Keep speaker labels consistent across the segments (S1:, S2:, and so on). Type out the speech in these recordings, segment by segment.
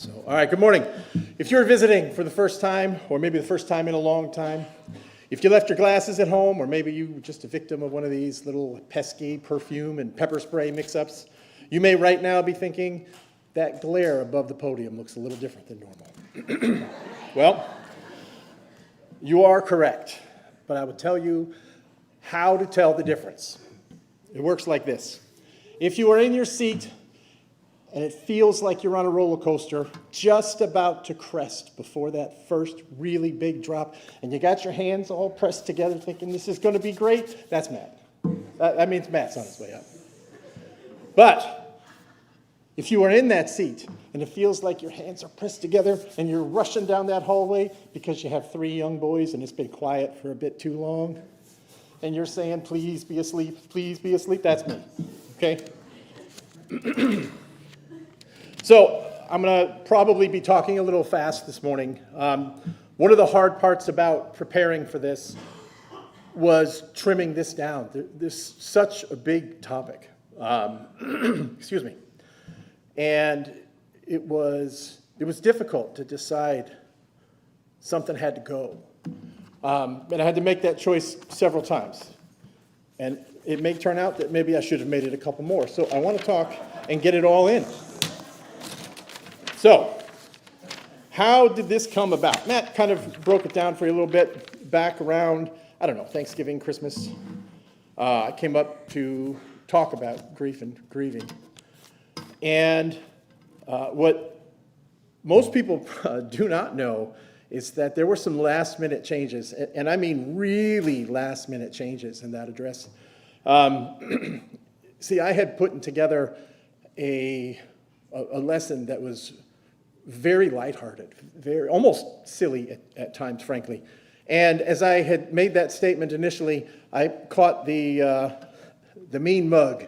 S1: All right, good morning. If you're visiting for the first time, or maybe the first time in a long time, if you left your glasses at home, or maybe you were just a victim of one of these little pesky perfume and pepper spray mix-ups, you may right now be thinking, that glare above the podium looks a little different than normal. Well, you are correct, but I will tell you how to tell the difference. It works like this. If you are in your seat and it feels like you're on a roller coaster, just about to crest before that first really big drop, and you got your hands all pressed together thinking this is going to be great, that's Matt. That means Matt's on his way up. But if you are in that seat and it feels like your hands are pressed together and you're rushing down that hallway because you have 3 young boys and it's been quiet for a bit too long, and you're saying, please be asleep, that's me, okay? So I'm going to probably be talking a little fast this morning. One of the hard parts about preparing for this was trimming this down. This is such a big topic. Excuse me. And it was difficult to decide something had to go. And I had to make that choice several times. And it may turn out that maybe I should have made it a couple more. So I want to talk and get it all in. So, how did this come about? Matt kind of broke it down for you a little bit. Back around, I don't know, Thanksgiving, Christmas, I came up to talk about grief and grieving. And what most people do not know is that there were some last-minute changes, and I mean really last-minute changes in that address. See, I had put together a lesson that was very lighthearted, very almost silly at times, frankly. And as I had made that statement initially, I caught the mean mug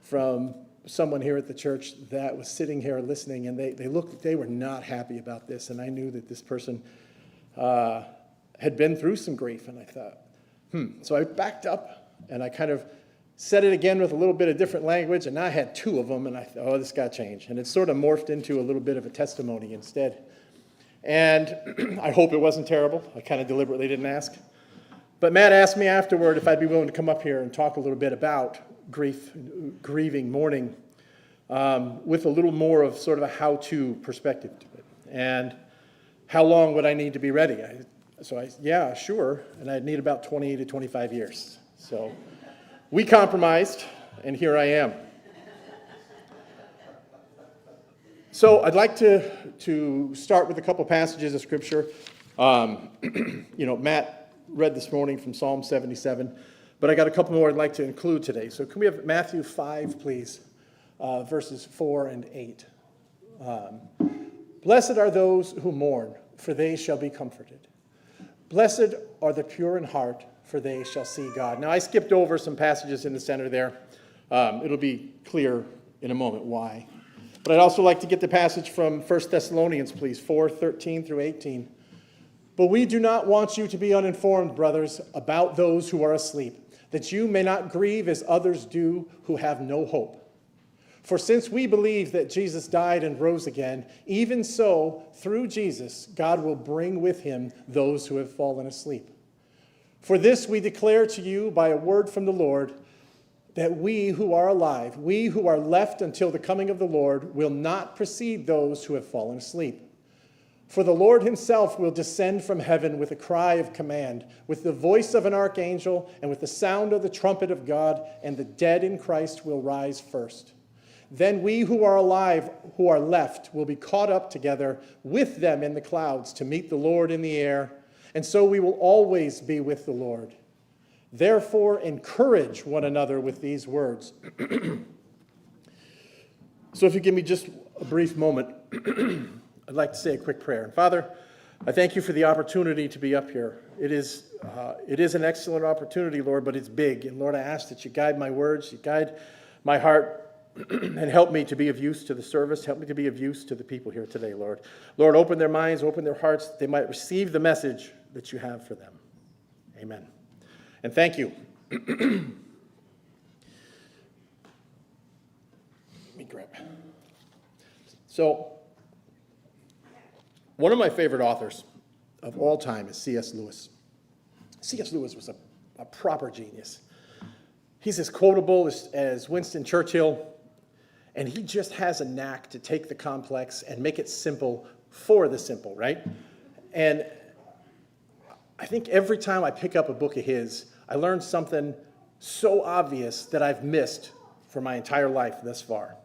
S1: from someone here at the church that was sitting here listening, and they were not happy about this, and I knew that this person had been through some grief, and I thought, So I backed up, and I kind of said it again with a little bit of different language, and now I had 2 of them, and I thought, this got changed. And it sort of morphed into a little bit of a testimony instead. And I hope it wasn't terrible. I kind of deliberately didn't ask. But Matt asked me afterward if I'd be willing to come up here and talk a little bit about grief, grieving, mourning, with a little more of sort of a how-to perspective to it. And how long would I need to be ready? Yeah, sure. And I'd need about 20 to 25 years. So we compromised, and here I am. So I'd like to start with a couple passages of Scripture. Matt read this morning from Psalm 77, but I got a couple more I'd like to include today. So can we have Matthew 5, please, verses 4 and 8. Blessed are those who mourn, for they shall be comforted. Blessed are the pure in heart, for they shall see God. Now, I skipped over some passages in the center there. It'll be clear in a moment why. But I'd also like to get the passage from 1 Thessalonians, please, 4:13 through 18. But we do not want you to be uninformed, brothers, about those who are asleep, that you may not grieve as others do who have no hope. For since we believe that Jesus died and rose again, even so, through Jesus, God will bring with him those who have fallen asleep. For this we declare to you by a word from the Lord, that we who are alive, we who are left until the coming of the Lord, will not precede those who have fallen asleep. For the Lord himself will descend from heaven with a cry of command, with the voice of an archangel, and with the sound of the trumpet of God, and the dead in Christ will rise first. Then we who are alive, who are left, will be caught up together with them in the clouds to meet the Lord in the air, and so we will always be with the Lord. Therefore, encourage one another with these words. So if you give me just a brief moment, I'd like to say a quick prayer. Father, I thank you for the opportunity to be up here. It is an excellent opportunity, Lord, but it's big. And Lord, I ask that you guide my words, you guide my heart, and help me to be of use to the service. Help me to be of use to the people here today, Lord. Lord, open their minds, open their hearts, that they might receive the message that you have for them. Amen. And thank you. Let me grab. So, One of my favorite authors of all time is C.S. Lewis. C.S. Lewis was a proper genius. He's as quotable as Winston Churchill, and he just has a knack to take the complex and make it simple for the simple, right? And I think every time I pick up a book of his, I learn something so obvious that I've missed for my entire life thus far.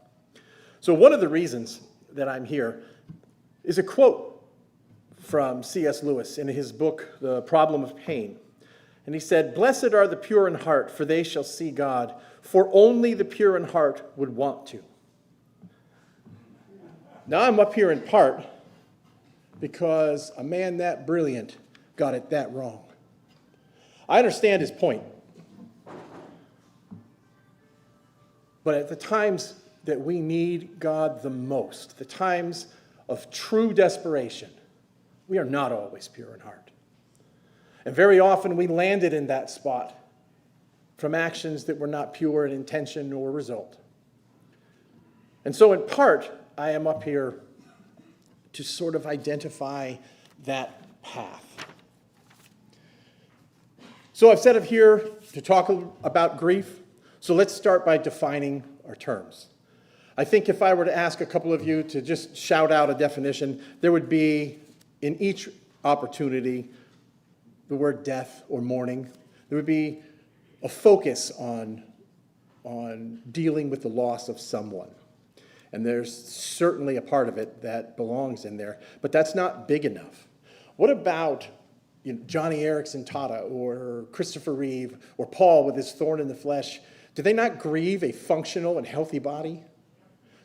S1: So one of the reasons that I'm here is a quote from C.S. Lewis in his book, The Problem of Pain. And he said, "Blessed are the pure in heart, for they shall see God, for only the pure in heart would want to." Now I'm up here in part because a man that brilliant got it that wrong. I understand his point. But at the times that we need God the most, the times of true desperation, we are not always pure in heart. And very often we landed in that spot from actions that were not pure in intention or result. And so in part, I am up here to sort of identify that path. So I've set up here to talk about grief. So let's start by defining our terms. I think if I were to ask a couple of you to just shout out a definition, there would be in each opportunity the word death or mourning. There would be a focus on dealing with the loss of someone. And there's certainly a part of it that belongs in there, but that's not big enough. What about Johnny Erickson Tata or Christopher Reeve or Paul with his thorn in the flesh? Do they not grieve a functional and healthy body?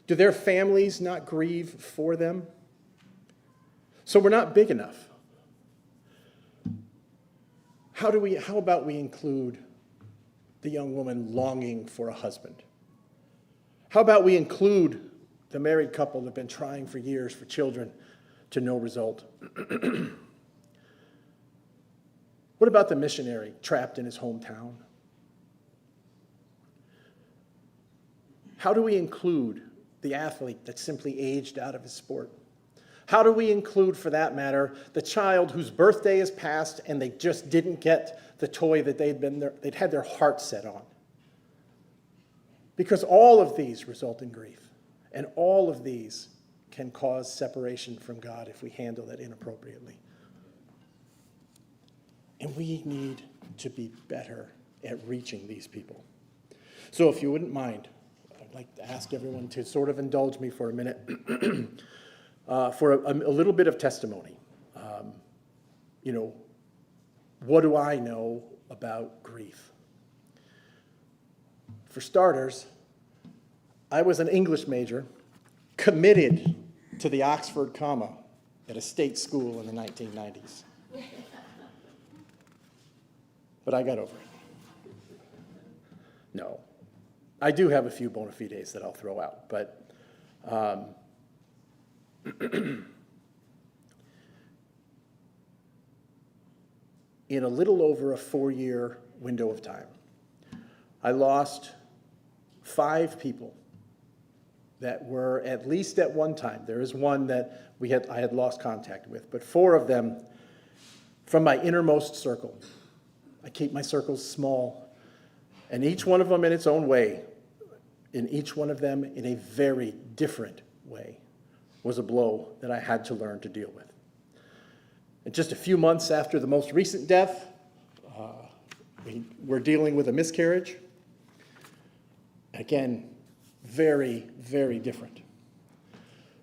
S1: Do their families not grieve for them? So we're not big enough. How about we include the young woman longing for a husband? How about we include the married couple that have been trying for years for children to no result? What about the missionary trapped in his hometown? How do we include the athlete that simply aged out of his sport? How do we include, for that matter, the child whose birthday is past and they just didn't get the toy that they'd had their heart set on? Because all of these result in grief, and all of these can cause separation from God if we handle it inappropriately. And we need to be better at reaching these people. So if you wouldn't mind, I'd like to ask everyone to sort of indulge me for a minute for a little bit of testimony. What do I know about grief? For starters, I was an English major committed to the Oxford comma at a state school in the 1990s. But I got over it. No. I do have a few bona fides that I'll throw out, but in a little over a 4-year window of time, I lost 5 people that were, at least at one time, there is one that I had lost contact with, but 4 of them from my innermost circle. I keep my circles small, and each one of them in its own way, in each one of them in a very different way, was a blow that I had to learn to deal with. And just a few months after the most recent death, we're dealing with a miscarriage. Again, very, very different.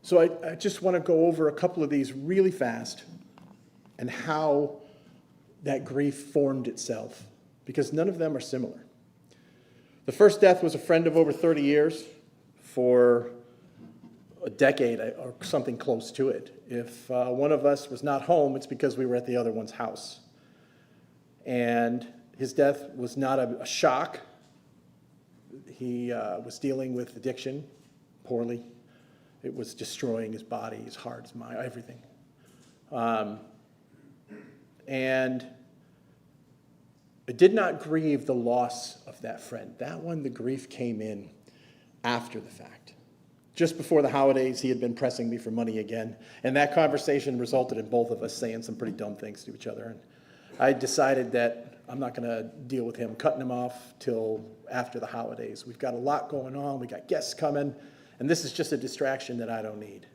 S1: So I just want to go over a couple of these really fast and how that grief formed itself, because none of them are similar. The first death was a friend of over 30 years for a decade or something close to it. If one of us was not home, it's because we were at the other one's house. And his death was not a shock. He was dealing with addiction poorly. It was destroying his body, his heart, his mind, everything. And I did not grieve the loss of that friend. That one, the grief came in after the fact. Just before the holidays, he had been pressing me for money again. And that conversation resulted in both of us saying some pretty dumb things to each other. And I decided that I'm not going to deal with him, cutting him off till after the holidays. We've got a lot going on. We got guests coming. And this is just a distraction that I don't need.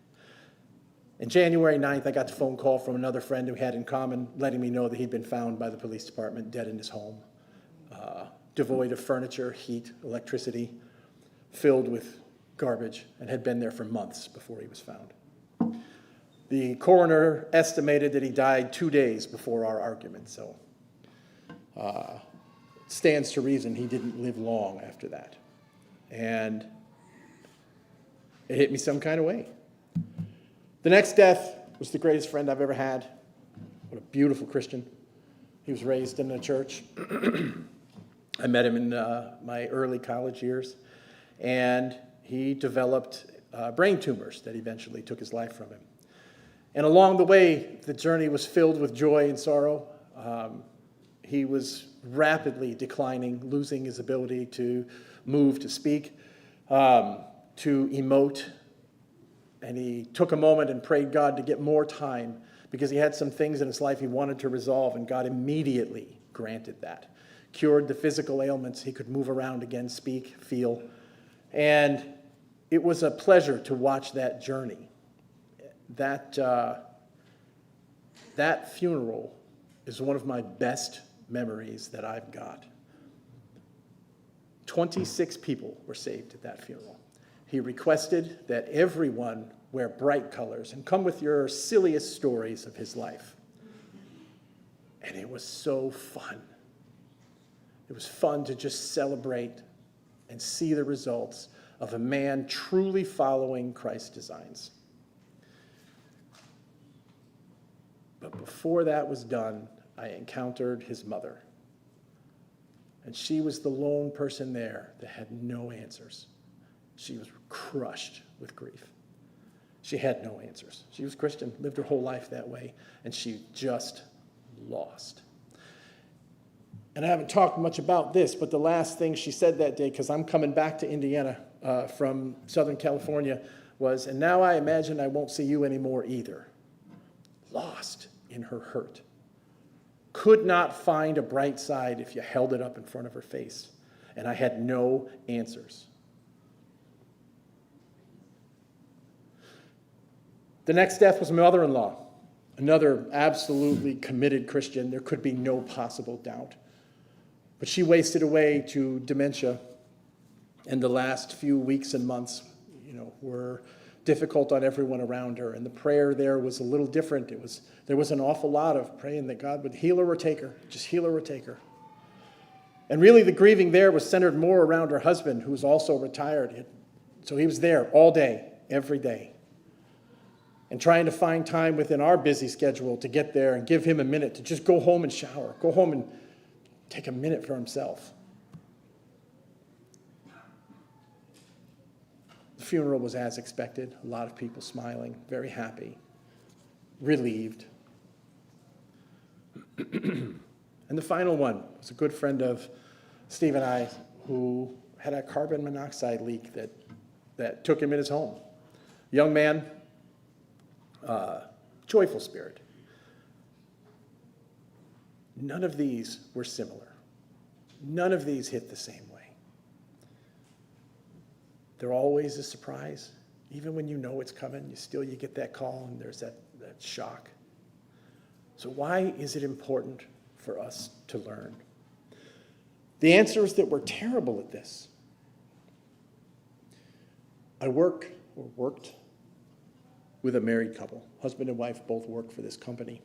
S1: And January 9th, I got the phone call from another friend who had in common, letting me know that he'd been found by the police department dead in his home, devoid of furniture, heat, electricity, filled with garbage, and had been there for months before he was found. The coroner estimated that he died 2 days before our argument, so it stands to reason he didn't live long after that. And it hit me some kind of way. The next death was the greatest friend I've ever had. What a beautiful Christian. He was raised in a church. I met him in my early college years, and he developed brain tumors that eventually took his life from him. And along the way, the journey was filled with joy and sorrow. He was rapidly declining, losing his ability to move, to speak, to emote. And he took a moment and prayed God to get more time because he had some things in his life he wanted to resolve, and God immediately granted that. Cured the physical ailments. He could move around again, speak, feel. And it was a pleasure to watch that journey. That funeral is one of my best memories that I've got. 26 people were saved at that funeral. He requested that everyone wear bright colors and come with your silliest stories of his life. And it was so fun. It was fun to just celebrate and see the results of a man truly following Christ's designs. But before that was done, I encountered his mother. And she was the lone person there that had no answers. She was crushed with grief. She had no answers. She was Christian, lived her whole life that way, and she just lost. And I haven't talked much about this, but the last thing she said that day, because I'm coming back to Indiana from Southern California, was, "And now I imagine I won't see you anymore either." Lost in her hurt. Could not find a bright side if you held it up in front of her face. And I had no answers. The next death was my mother-in-law, another absolutely committed Christian. There could be no possible doubt. But she wasted away to dementia, and the last few weeks and months, were difficult on everyone around her. And the prayer there was a little different. There was an awful lot of praying that God would heal her or take her, just heal her or take her. And really the grieving there was centered more around her husband, who was also retired. So he was there all day, every day. And trying to find time within our busy schedule to get there and give him a minute to just go home and shower, go home and take a minute for himself. The funeral was as expected. A lot of people smiling, very happy, relieved. And the final one was a good friend of Steve and I who had a carbon monoxide leak that took him in his home. Young man, joyful spirit. None of these were similar. None of these hit the same way. They're always a surprise. Even when you know it's coming, you get that call and there's that shock. So why is it important for us to learn? The answer is that we're terrible at this. I worked with a married couple. Husband and wife both work for this company.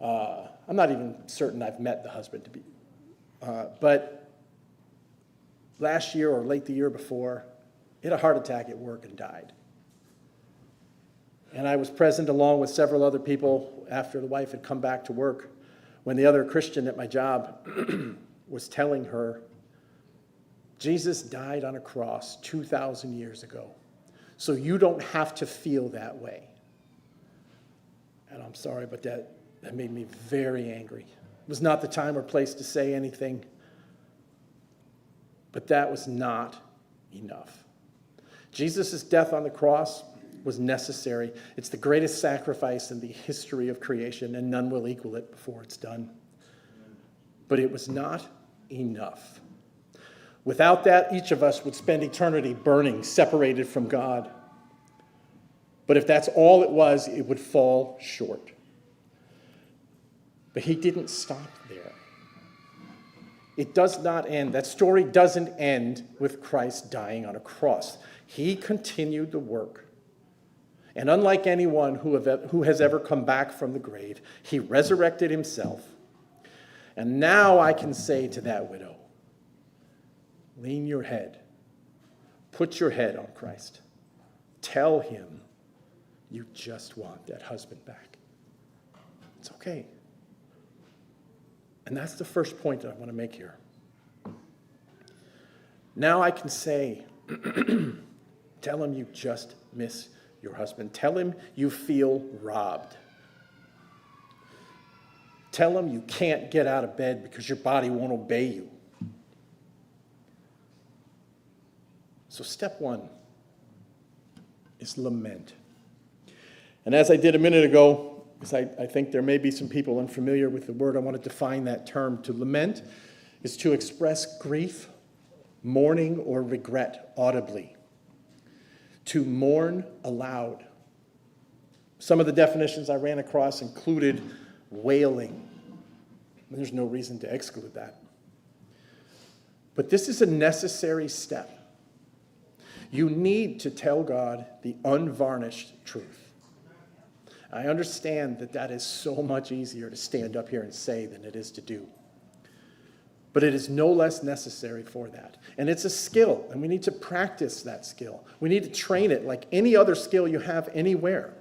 S1: I'm not even certain I've met the husband to be, but last year or late the year before, he had a heart attack at work and died. And I was present along with several other people after the wife had come back to work when the other Christian at my job was telling her, Jesus died on a cross 2,000 years ago, so you don't have to feel that way. And I'm sorry, but that made me very angry. It was not the time or place to say anything, but that was not enough. Jesus' death on the cross was necessary. It's the greatest sacrifice in the history of creation, and none will equal it before it's done. But it was not enough. Without that, each of us would spend eternity burning, separated from God. But if that's all it was, it would fall short. But he didn't stop there. It does not end. That story doesn't end with Christ dying on a cross. He continued the work. And unlike anyone who has ever come back from the grave, he resurrected himself. And now I can say to that widow, lean your head. Put your head on Christ. Tell him you just want that husband back. It's okay. And that's the first point that I want to make here. Now I can say, tell him you just miss your husband. Tell him you feel robbed. Tell him you can't get out of bed because your body won't obey you. So step one is lament. And as I did a minute ago, because I think there may be some people unfamiliar with the word, I want to define that term. To lament is to express grief, mourning, or regret audibly. To mourn aloud. Some of the definitions I ran across included wailing. There's no reason to exclude that. But this is a necessary step. You need to tell God the unvarnished truth. I understand that that is so much easier to stand up here and say than it is to do. But it is no less necessary for that. And it's a skill, and we need to practice that skill. We need to train it like any other skill you have anywhere.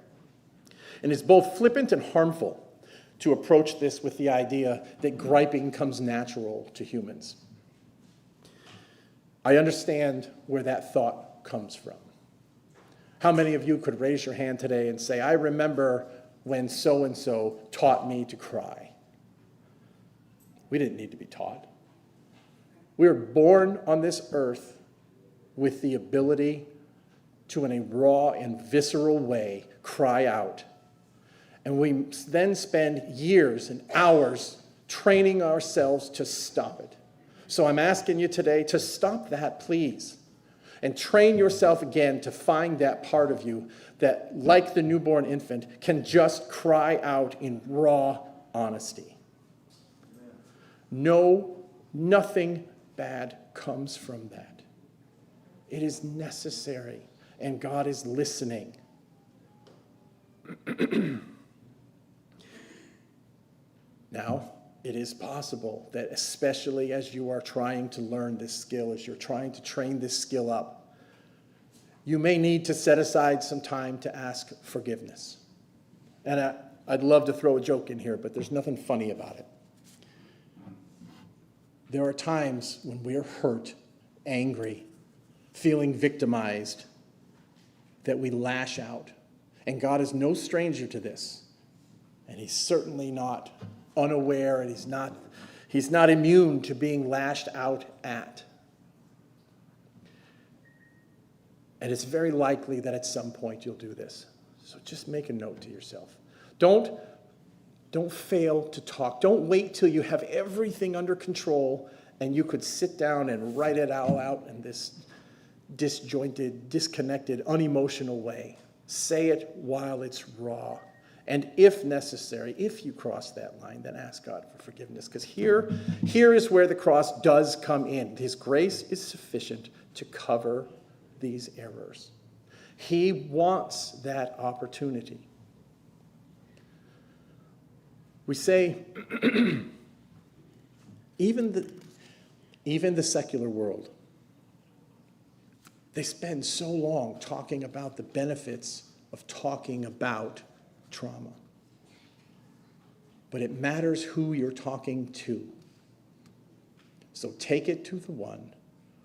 S1: And it's both flippant and harmful to approach this with the idea that griping comes natural to humans. I understand where that thought comes from. How many of you could raise your hand today and say, I remember when so-and-so taught me to cry? We didn't need to be taught. We were born on this earth with the ability to, in a raw and visceral way, cry out. And we then spend years and hours training ourselves to stop it. So I'm asking you today to stop that, please. And train yourself again to find that part of you that, like the newborn infant, can just cry out in raw honesty. No, nothing bad comes from that. It is necessary, and God is listening. Now, it is possible that especially as you are trying to learn this skill, as you're trying to train this skill up, you may need to set aside some time to ask forgiveness. And I'd love to throw a joke in here, but there's nothing funny about it. There are times when we are hurt, angry, feeling victimized, that we lash out. And God is no stranger to this. And he's certainly not unaware, and he's not immune to being lashed out at. And it's very likely that at some point you'll do this. So just make a note to yourself. Don't fail to talk. Don't wait till you have everything under control and you could sit down and write it all out in this disjointed, disconnected, unemotional way. Say it while it's raw. And if necessary, if you cross that line, then ask God for forgiveness. Because here is where the cross does come in. His grace is sufficient to cover these errors. He wants that opportunity. We say, even the secular world, they spend so long talking about the benefits of talking about trauma. But it matters who you're talking to. So take it to the one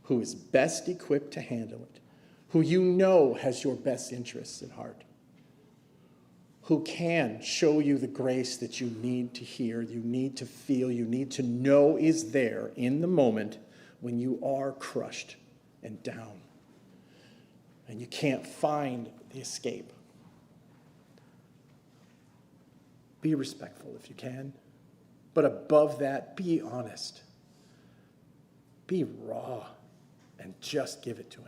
S1: who is best equipped to handle it, who you know has your best interests at heart, who can show you the grace that you need to hear, you need to feel, you need to know is there in the moment when you are crushed and down. and you can't find the escape. Be respectful if you can, but above that, be honest. Be raw and just give it to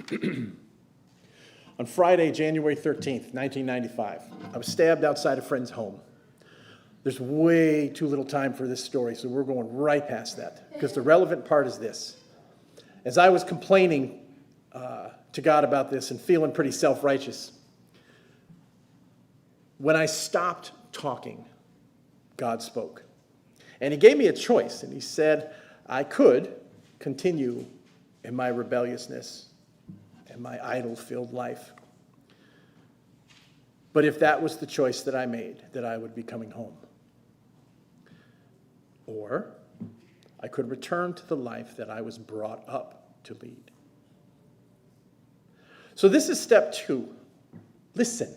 S1: him. On Friday, January 13th, 1995, I was stabbed outside a friend's home. There's way too little time for this story, so we're going right past that, because the relevant part is this. As I was complaining to God about this and feeling pretty self-righteous, when I stopped talking, God spoke. And he gave me a choice, and he said I could continue in my rebelliousness and my idol-filled life. But if that was the choice that I made, that I would be coming home. Or I could return to the life that I was brought up to lead. So this is step 2. Listen.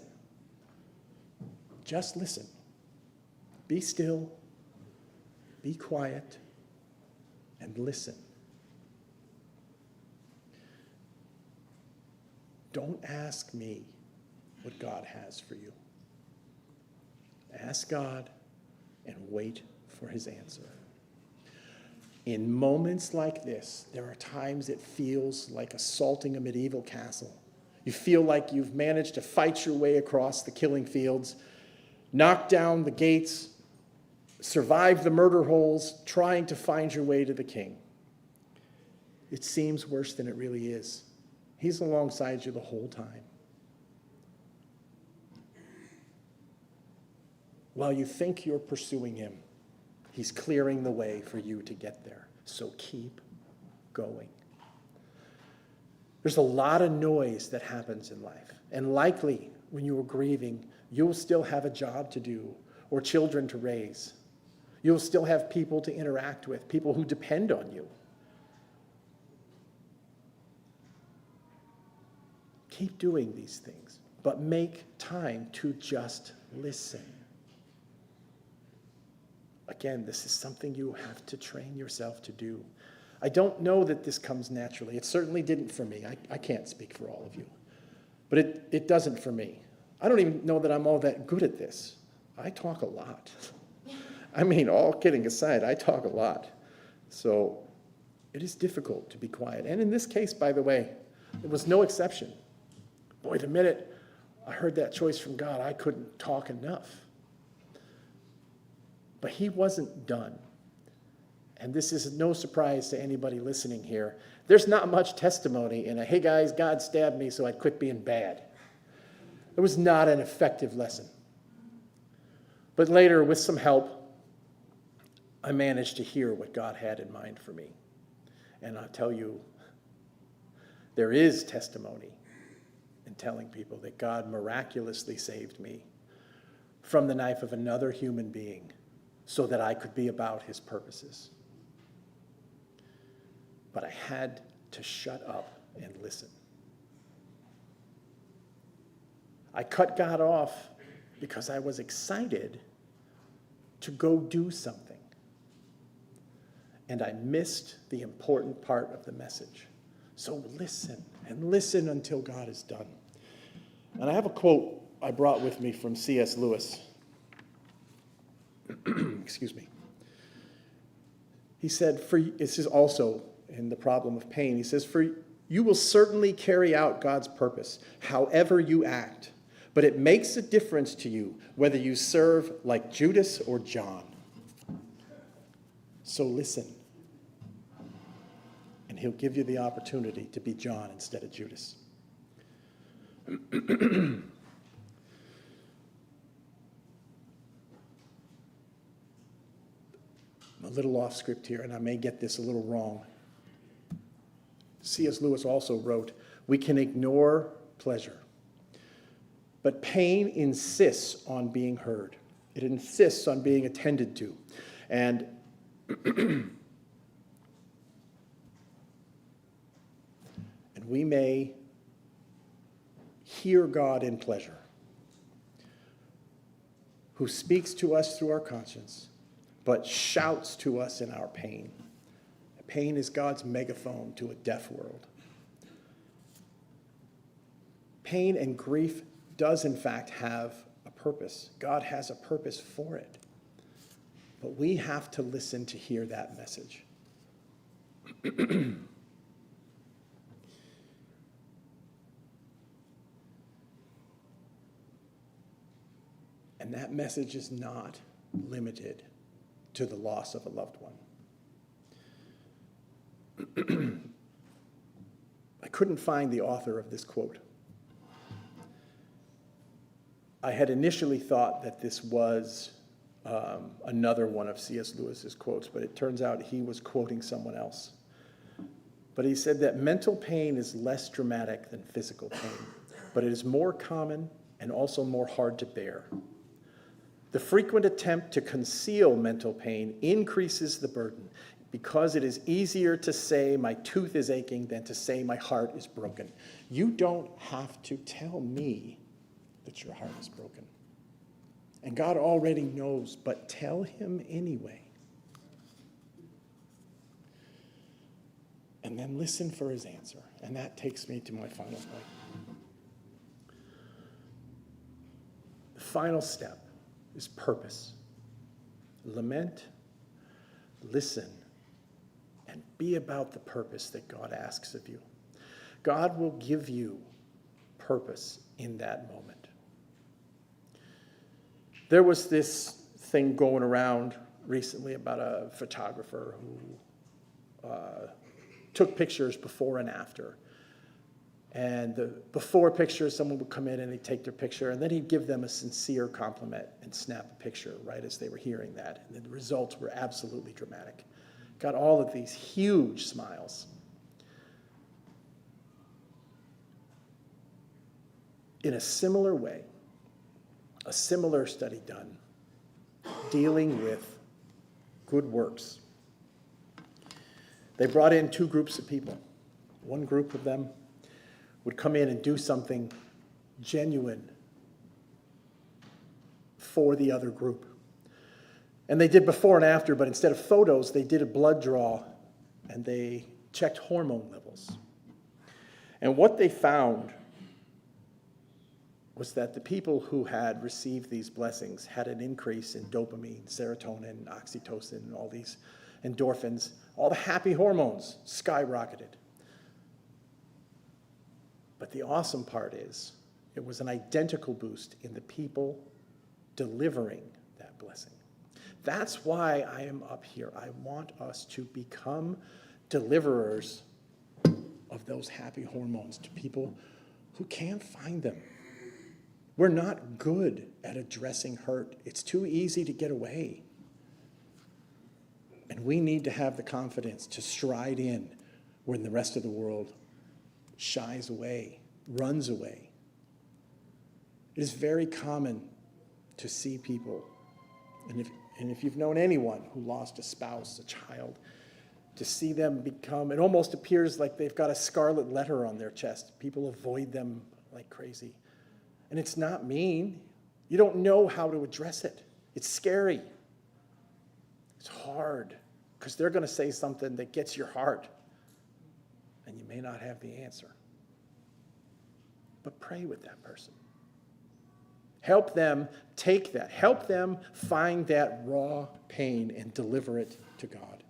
S1: Just listen. Be still. Be quiet. And listen. Don't ask me what God has for you. Ask God and wait for his answer. In moments like this, there are times it feels like assaulting a medieval castle. You feel like you've managed to fight your way across the killing fields, knock down the gates, survive the murder holes, trying to find your way to the king. It seems worse than it really is. He's alongside you the whole time. While you think you're pursuing him, he's clearing the way for you to get there. So keep going. There's a lot of noise that happens in life. And likely, when you are grieving, you'll still have a job to do or children to raise. You'll still have people to interact with, people who depend on you. Keep doing these things, but make time to just listen. Again, this is something you have to train yourself to do. I don't know that this comes naturally. It certainly didn't for me. I can't speak for all of you. But it doesn't for me. I don't even know that I'm all that good at this. I talk a lot. I mean, all kidding aside, I talk a lot. So it is difficult to be quiet. And in this case, by the way, it was no exception. Boy, the minute I heard that choice from God, I couldn't talk enough. But he wasn't done. And this is no surprise to anybody listening here. There's not much testimony in a, hey guys, God stabbed me so I'd quit being bad. It was not an effective lesson. But later, with some help, I managed to hear what God had in mind for me. And I'll tell you, there is testimony in telling people that God miraculously saved me from the knife of another human being so that I could be about his purposes. But I had to shut up and listen. I cut God off because I was excited to go do something. And I missed the important part of the message. So listen, and listen until God is done. And I have a quote I brought with me from C.S. Lewis. Excuse me. He said, this is also in The Problem of Pain. He says, for you will certainly carry out God's purpose, however you act. But it makes a difference to you whether you serve like Judas or John. So listen. And he'll give you the opportunity to be John instead of Judas. I'm a little off script here, and I may get this a little wrong. C.S. Lewis also wrote, we can ignore pleasure, but pain insists on being heard. It insists on being attended to. And we may hear God in pleasure, who speaks to us through our conscience, but shouts to us in our pain. Pain is God's megaphone to a deaf world. Pain and grief does, in fact, have a purpose. God has a purpose for it. But we have to listen to hear that message. And that message is not limited to the loss of a loved one. I couldn't find the author of this quote. I had initially thought that this was another one of C.S. Lewis's quotes, but it turns out he was quoting someone else. But he said that mental pain is less dramatic than physical pain, but it is more common and also more hard to bear. The frequent attempt to conceal mental pain increases the burden because it is easier to say my tooth is aching than to say my heart is broken. You don't have to tell me that your heart is broken. And God already knows, but tell him anyway. And then listen for his answer. And that takes me to my final point. The final step is purpose. Lament, listen, and be about the purpose that God asks of you. God will give you purpose in that moment. There was this thing going around recently about a photographer who took pictures before and after. And the before picture, someone would come in and they'd take their picture, and then he'd give them a sincere compliment and snap a picture right as they were hearing that. And the results were absolutely dramatic. Got all of these huge smiles. In a similar way, a similar study done dealing with good works. They brought in two groups of people. One group of them would come in and do something genuine for the other group. And they did before and after, but instead of photos, they did a blood draw and they checked hormone levels. And what they found was that the people who had received these blessings had an increase in dopamine, serotonin, oxytocin, and all these endorphins. All the happy hormones skyrocketed. But the awesome part is, it was an identical boost in the people delivering that blessing. That's why I am up here. I want us to become deliverers of those happy hormones to people who can't find them. We're not good at addressing hurt. It's too easy to get away. And we need to have the confidence to stride in when the rest of the world shies away, runs away. It is very common to see people, and if you've known anyone who lost a spouse, a child, to see them become, it almost appears like they've got a scarlet letter on their chest. People avoid them like crazy. And it's not mean. You don't know how to address it. It's scary. It's hard because they're going to say something that gets your heart, and you may not have the answer. But pray with that person. Help them take that. Help them find that raw pain and deliver it to God.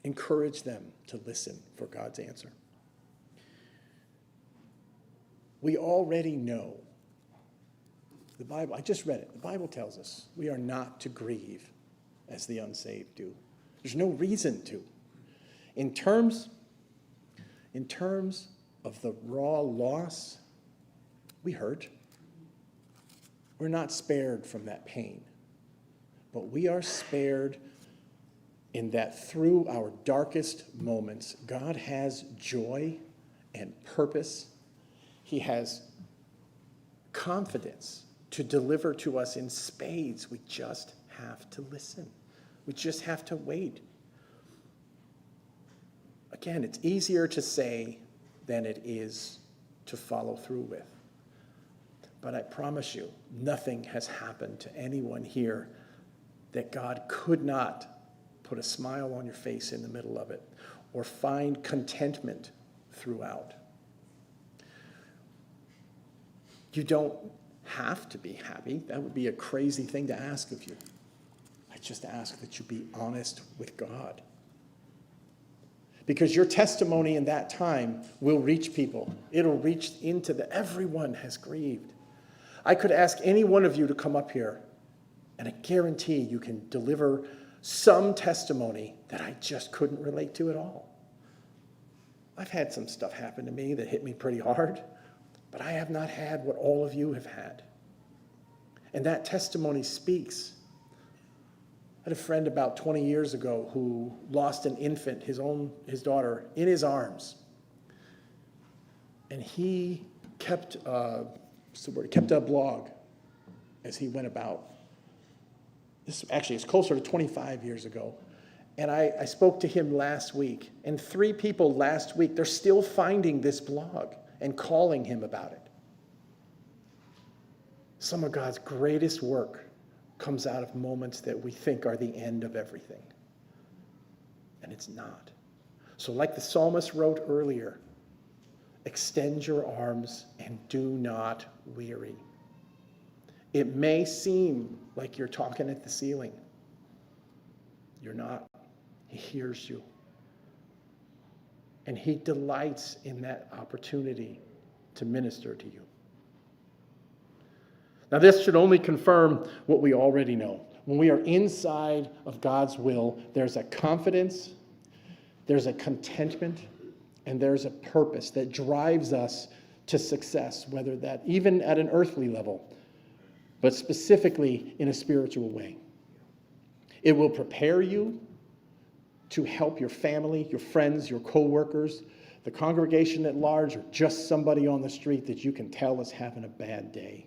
S1: Encourage them to listen for God's answer. We already know. The Bible, I just read it. The Bible tells us we are not to grieve as the unsaved do. There's no reason to. In terms of the raw loss, we hurt. We're not spared from that pain. But we are spared in that through our darkest moments, God has joy and purpose. He has confidence to deliver to us in spades. We just have to listen. We just have to wait. Again, it's easier to say than it is to follow through with. But I promise you, nothing has happened to anyone here that God could not put a smile on your face in the middle of it or find contentment throughout. You don't have to be happy. That would be a crazy thing to ask of you. I just ask that you be honest with God. Because your testimony in that time will reach people. It'll reach into everyone has grieved. I could ask any one of you to come up here, and I guarantee you can deliver some testimony that I just couldn't relate to at all. I've had some stuff happen to me that hit me pretty hard, but I have not had what all of you have had. And that testimony speaks. I had a friend about 20 years ago who lost an infant, his daughter, in his arms. And he kept a blog as he went about. This actually is closer to 25 years ago. And I spoke to him last week. And 3 people last week, they're still finding this blog and calling him about it. Some of God's greatest work comes out of moments that we think are the end of everything. And it's not. So like the psalmist wrote earlier, extend your arms and do not weary. It may seem like you're talking at the ceiling. You're not. He hears you. And he delights in that opportunity to minister to you. Now, this should only confirm what we already know. When we are inside of God's will, there's a confidence, there's a contentment, and there's a purpose that drives us to success, whether that even at an earthly level, but specifically in a spiritual way. It will prepare you to help your family, your friends, your co-workers, the congregation at large, or just somebody on the street that you can tell is having a bad day.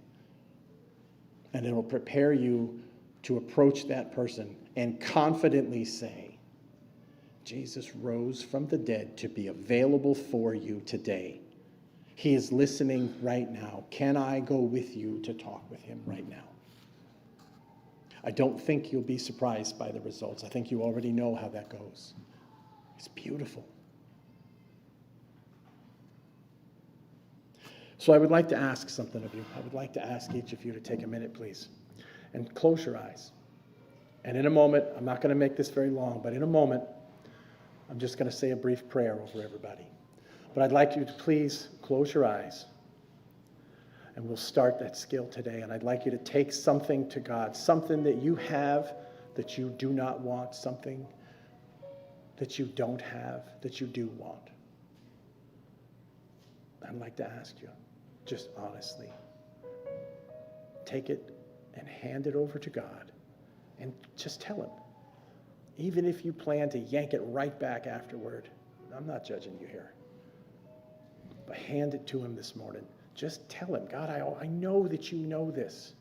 S1: And it will prepare you to approach that person and confidently say, Jesus rose from the dead to be available for you today. He is listening right now. Can I go with you to talk with him right now? I don't think you'll be surprised by the results. I think you already know how that goes. It's beautiful. So I would like to ask something of you. I would like to ask each of you to take a minute, please, and close your eyes. And in a moment, I'm not going to make this very long, but in a moment, I'm just going to say a brief prayer over everybody. But I'd like you to please close your eyes, and we'll start that skill today. And I'd like you to take something to God, something that you have that you do not want, something that you don't have that you do want. I'd like to ask you, just honestly, take it and hand it over to God and just tell him. Even if you plan to yank it right back afterward, I'm not judging you here. But hand it to him this morning. Just tell him, God, I know that you know this.